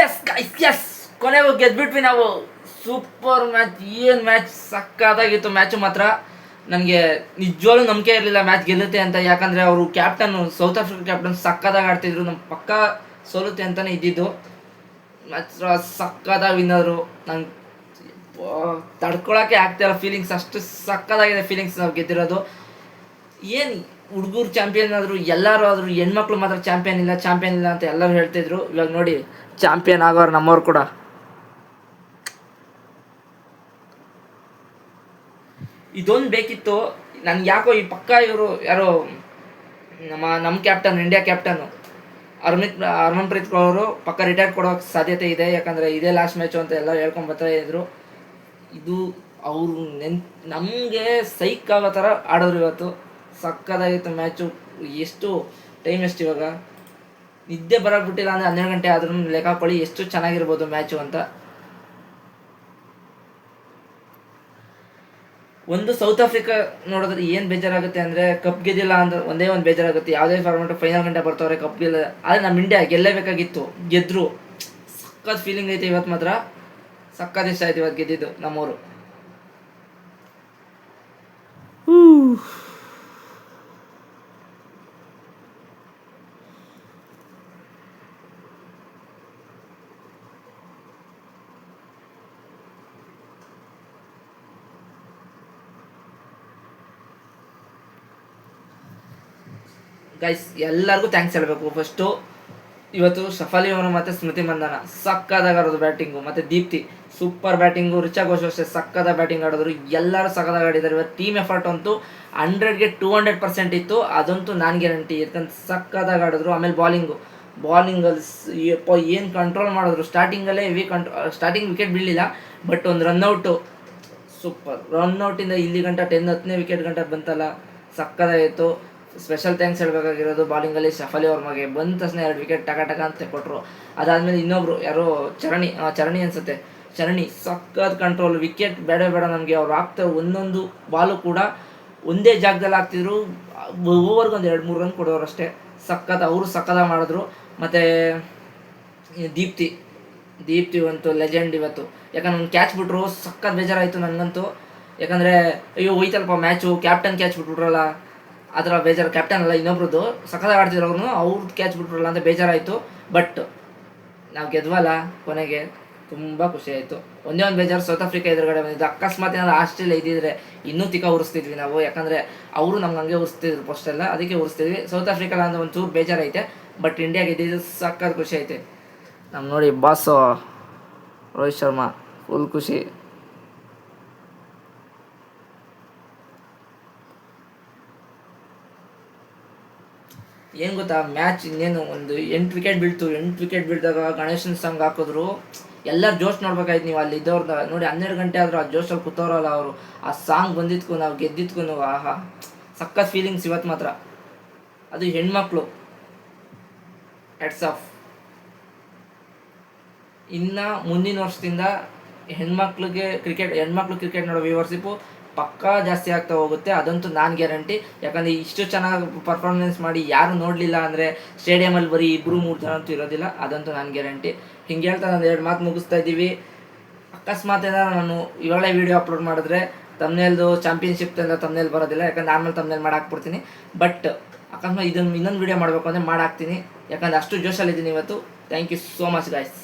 Yes guys S, ಕೊನೆಗೂ ಗೆದ್ಬಿಟ್ವಿ ನಾವು. Super match, ಏನು ಮ್ಯಾಚ್, ಸಕ್ಕತ್ತಾಗಿತ್ತು ಮ್ಯಾಚು ಮಾತ್ರ. ನನಗೆ ನಿಜವಾಗ್ಲೂ ನಂಬಿಕೆ ಇರಲಿಲ್ಲ ಮ್ಯಾಚ್ ಗೆಲ್ಲುತ್ತೆ ಅಂತ. ಯಾಕಂದರೆ ಅವರು ಕ್ಯಾಪ್ಟನ್, ಸೌತ್ ಆಫ್ರಿಕಾ ಕ್ಯಾಪ್ಟನ್ ಸಕ್ಕತ್ತಾಗಿ ಆಡ್ತಿದ್ರು. ನಮ್ಮ ಪಕ್ಕ ಸೋಲುತ್ತೆ ಅಂತಲೇ ಇದ್ದಿದ್ದು. ಮಾತ್ರ ಸಕ್ಕತ್ತಾಗಿ ವಿನ್ನರು. ನಂಗೆ ತಡ್ಕೊಳಕ್ಕೆ ಆಗ್ತಾಯಿಲ್ಲ ಫೀಲಿಂಗ್ಸ್, ಅಷ್ಟು ಸಕ್ಕತ್ತಾಗಿದೆ ಫೀಲಿಂಗ್ಸ್ ನಾವು ಗೆದ್ದಿರೋದು. ಏನು ಹುಡುಗರು ಚಾಂಪಿಯನ್ ಆದರು, ಎಲ್ಲರೂ ಆದರೂ, ಹೆಣ್ಮಕ್ಳು ಮಾತ್ರ ಚಾಂಪಿಯನ್ ಇಲ್ಲ ಚಾಂಪಿಯನ್ ಇಲ್ಲ ಅಂತ ಎಲ್ಲರೂ ಹೇಳ್ತಿದ್ರು. ಇವಾಗ ನೋಡಿ ಚಾಂಪಿಯನ್ ಆಗೋರು ನಮ್ಮವ್ರು ಕೂಡ. ಇದೊಂದು ಬೇಕಿತ್ತು ನನಗೆ. ಯಾಕೋ ಈ ಪಕ್ಕ ಇವರು ಯಾರೋ ನಮ್ಮ captain, India captain Harmanpreet Kaur ಅವರು ಪಕ್ಕ ರಿಟೈರ್ ಕೊಡೋಕ್ಕೆ ಸಾಧ್ಯತೆ ಇದೆ. ಯಾಕಂದರೆ ಇದೇ ಲಾಸ್ಟ್ ಮ್ಯಾಚು ಅಂತ ಎಲ್ಲ ಹೇಳ್ಕೊಂಡು ಬರ್ತಾ ಇದ್ರು. ಇದು ಅವರು ನಮಗೆ ಸೈಕ್ ಆಗೋ ಥರ ಆಡೋರು ಇವತ್ತು. ಸಕ್ಕತ್ತಾಗಿತ್ತು ಮ್ಯಾಚು. ಎಷ್ಟು ಟೈಮ್ ಎಷ್ಟು ಇವಾಗ ನಿದ್ದೆ ಬರೋಕ್ಕೆ ಬಿಟ್ಟಿಲ್ಲ ಅಂದರೆ 12 ಗಂಟೆ ಆದ್ರೂ ಲೆಕ್ಕ ಹಾಕೊಳ್ಳಿ ಎಷ್ಟು ಚೆನ್ನಾಗಿರ್ಬೋದು ಮ್ಯಾಚು ಅಂತ. ಒಂದು ಸೌತ್ ಆಫ್ರಿಕಾ ನೋಡಿದ್ರೆ ಏನು ಬೇಜಾರಾಗುತ್ತೆ ಅಂದರೆ ಕಪ್ ಗೆದ್ದಿಲ್ಲ ಅಂದ್ರೆ ಒಂದೇ ಒಂದು ಬೇಜಾರಾಗುತ್ತೆ. ಯಾವುದೇ ಫಾರ್ಮೆಟ್ ಫೈನಲ್ ಗಂಟೆ ಬರ್ತಾವ್ರೆ ಕಪ್ ಗೆಲ್ಲ, ಆದರೆ ನಮ್ಮ ಇಂಡಿಯಾ ಗೆಲ್ಲೇಬೇಕಾಗಿತ್ತು, ಗೆದ್ದರು. ಸಕ್ಕತ್ ಫೀಲಿಂಗ್ ಐತೆ ಇವತ್ತು ಮಾತ್ರ. ಸಕ್ಕತ್ ಇಷ್ಟ ಆಯ್ತು ಇವತ್ತು ಗೆದ್ದಿದ್ದು ನಮ್ಮವರು. ಗೈಸ್ ಎಲ್ಲರಿಗೂ ಥ್ಯಾಂಕ್ಸ್ ಹೇಳಬೇಕು. ಫಸ್ಟು ಇವತ್ತು ಶಫಾಲಿ ಅವರು ಮತ್ತು ಸ್ಮೃತಿ ಮಂದನ ಸಕ್ಕದಾಗ ಆಡೋದು ಬ್ಯಾಟಿಂಗು, ಮತ್ತು ದೀಪ್ತಿ ಸೂಪರ್ ಬ್ಯಾಟಿಂಗು, ರಿಚಾ ಘೋಷ್ ಅಷ್ಟೇ ಸಕ್ಕದ ಬ್ಯಾಟಿಂಗ್ ಆಡಿದ್ರು. ಎಲ್ಲರೂ ಸಕ್ಕದಾಗ ಆಡಿದ್ದಾರೆ ಇವತ್ತು. ಟೀಮ್ ಎಫರ್ಟ್ ಅಂತೂ 100ಗೆ 200% ಇತ್ತು, ಅದಂತೂ ನಾನು ಗ್ಯಾರಂಟಿ. ಯಾಕಂದ್ರೆ ಸಕ್ಕದಾಗ ಆಡಿದ್ರು. ಆಮೇಲೆ ಬಾಲಿಂಗಲ್ಲಿ ಏನು ಕಂಟ್ರೋಲ್ ಮಾಡಿದ್ರು. ಸ್ಟಾರ್ಟಿಂಗಲ್ಲೇ ಸ್ಟಾರ್ಟಿಂಗ್ ವಿಕೆಟ್ ಬೀಳಲಿಲ್ಲ, ಬಟ್ ಒಂದು ರನ್ಔಟು ಸೂಪರ್. ರನ್ಔಟಿಂದ ಇಲ್ಲಿ ಗಂಟ 10ನೇ ವಿಕೆಟ್ ಗಂಟ ಬಂತಲ್ಲ, ಸಕ್ಕದಾಗಿತ್ತು. ಸ್ಪೆಷಲ್ ಥ್ಯಾಂಕ್ಸ್ ಹೇಳಬೇಕಾಗಿರೋದು ಬಾಲಿಂಗಲ್ಲಿ ಶಫಾಲಿ ಅವ್ರ ಮಗೆ. ಬಂದ ತಕ್ಷಣ 2 ವಿಕೆಟ್ ಟಕ ಅಂತ ಕೊಟ್ಟರು. ಅದಾದಮೇಲೆ ಇನ್ನೊಬ್ರು ಯಾರೋ ಚರಣಿ ಅನಿಸುತ್ತೆ, ಚರಣಿ ಸಕ್ಕತ್ ಕಂಟ್ರೋಲ್. ವಿಕೆಟ್ ಬೇಡ ನಮಗೆ. ಅವ್ರು ಆಗ್ತಾರೆ ಒಂದೊಂದು ಬಾಲು ಕೂಡ ಒಂದೇ ಜಾಗದಲ್ಲಿ ಆಗ್ತಿದ್ರು. ಓವರ್ಗೆ ಒಂದು 2-3 ರನ್ ಕೊಡೋರು ಅಷ್ಟೇ. ಅವರು ಸಕ್ಕತ್ತಾಗಿ ಮಾಡಿದ್ರು. ಮತ್ತು ದೀಪ್ತಿ ಅಂತೂ ಲೆಜೆಂಡ್ ಇವತ್ತು. ಯಾಕಂದ್ರೆ ಒಂದು ಕ್ಯಾಚ್ ಬಿಟ್ರು, ಸಕ್ಕತ್ ಬೇಜಾರಾಯಿತು ನನಗಂತೂ. ಯಾಕಂದರೆ ಅಯ್ಯೋ ಹೋಯ್ತಲ್ಪ ಮ್ಯಾಚು, ಕ್ಯಾಪ್ಟನ್ ಕ್ಯಾಚ್ ಬಿಟ್ಬಿಟ್ರಲ್ಲ, ಅದರ ಬೇಜಾರು. ಕ್ಯಾಪ್ಟನ್ ಅಲ್ಲ ಇನ್ನೊಬ್ರದ್ದು, ಸಕ್ಕತ್ತಾಗಿ ಆಡ್ತಿದ್ರು ಅವ್ರದ್ದು ಕ್ಯಾಚ್ ಬಿಟ್ಬಿಟ್ರಲ್ಲ ಅಂತ ಬೇಜಾರಾಯಿತು. ಬಟ್ ನಾವು ಗೆದ್ವಲ್ಲ ಕೊನೆಗೆ, ತುಂಬ ಖುಷಿ ಆಯಿತು. ಒಂದೇ ಒಂದು ಬೇಜಾರು ಸೌತ್ ಆಫ್ರಿಕಾ ಎದುರುಗಡೆ ಬಂದಿದ್ದು. ಅಕಸ್ಮಾತ್ ಏನಾದ್ರು ಆಸ್ಟ್ರೇಲಿಯಾ ಇದ್ದಿದ್ರೆ ಇನ್ನೂ ತಿಕ್ಕ ಉರಿಸ್ತಿದ್ವಿ ನಾವು. ಯಾಕಂದರೆ ಅವರು ನಮ್ಗೆ ಹಂಗೆ ಉರಿಸ್ತಿದ್ರು ಫಸ್ಟೆಲ್ಲ, ಅದಕ್ಕೆ ಉರಿಸ್ತಿದ್ವಿ. ಸೌತ್ ಆಫ್ರಿಕಾ ಅಂದ್ರೆ ಒಂಚೂರು ಬೇಜಾರೈತೆ, ಬಟ್ ಇಂಡಿಯಾ ಗೆದ್ದಿದ್ದು ಸಕ್ಕತ್ ಖುಷಿ ಐತೆ. ನಮ್ಮ ನೋಡಿ ಬಾಸು ರೋಹಿತ್ ಶರ್ಮಾ ಫುಲ್ ಖುಷಿ. ಏನು ಗೊತ್ತಾ, ಮ್ಯಾಚ್ ಇನ್ನೇನು ಒಂದು 8 ವಿಕೆಟ್ ಬೀಳ್ತು. 8 ವಿಕೆಟ್ ಬೀಳಿದಾಗ ಗಣೇಶನ್ ಸಾಂಗ್ ಹಾಕಿದ್ರು. ಎಲ್ಲರೂ ಜೋಶ್ ನೋಡ್ಬೇಕಾಯ್ತು ನೀವು ಅಲ್ಲಿ ಇದ್ದವ್ರನ್ನ ನೋಡಿ. 12 ಗಂಟೆ ಆದರೂ ಆ ಜೋಶಲ್ಲಿ ಕೂತವ್ರಲ್ಲ ಅವರು. ಆ ಸಾಂಗ್ ಬಂದಿದ್ಕು ನಾವು ಗೆದ್ದಿದ್ಕು ಆಹಾ ಸಕ್ಕತ್ ಫೀಲಿಂಗ್ಸ್ ಇವತ್ತು ಮಾತ್ರ. ಅದು ಹೆಣ್ಮಕ್ಳು ಹೆಡ್ಸ್ ಆಫ್. ಇನ್ನು ಮುಂದಿನ ವರ್ಷದಿಂದ ಹೆಣ್ಮಕ್ಳು ಕ್ರಿಕೆಟ್ ನೋಡೋ ವ್ಯೂವರ್ಶಿಪ್ಪು ಪಕ್ಕಾ ಜಾಸ್ತಿ ಆಗ್ತಾ ಹೋಗುತ್ತೆ, ಅದಂತೂ ನಾನು ಗ್ಯಾರಂಟಿ. ಯಾಕಂದರೆ ಇಷ್ಟು ಚೆನ್ನಾಗಿ ಪರ್ಫಾರ್ಮೆನ್ಸ್ ಮಾಡಿ ಯಾರು ನೋಡಲಿಲ್ಲ ಅಂದರೆ ಸ್ಟೇಡಿಯಮಲ್ಲಿ ಬರೀ 2-3 ಜನ ಅಂತೂ ಇರೋದಿಲ್ಲ, ಅದಂತೂ ನಾನು ಗ್ಯಾರಂಟಿ. ಹಿಂಗೆ ಹೇಳ್ತಾ ನಾನು 2 ಮಾತು ಮುಗಿಸ್ತಾ ಇದ್ದೀವಿ. ಅಕಸ್ಮಾತ್ ಏನಾದ್ರು ನಾನು ಇವಾಗಲೇ ವೀಡಿಯೋ ಅಪ್ಲೋಡ್ ಮಾಡಿದ್ರೆ ತಮ್ನೇಲ್ದು ಚಾಂಪಿಯನ್ಶಿಪ್ ತಂದ ತಮ್ನೇಲ್ ಬರೋದಿಲ್ಲ, ಯಾಕಂದ್ರೆ ನಾರ್ಮಲ್ ತಮ್ನೇಲ್ ಮಾಡಾಕ್ಬಿಡ್ತೀನಿ. ಬಟ್ ಅಕಸ್ಮಾತ್ ಇನ್ನೊಂದು ವೀಡಿಯೋ ಮಾಡಬೇಕು ಅಂದರೆ ಮಾಡಾಕ್ತೀನಿ. ಯಾಕಂದರೆ ಅಷ್ಟು ಜೋಶಲ್ಲಿದ್ದೀನಿ ಇವತ್ತು. Thank you so much guys.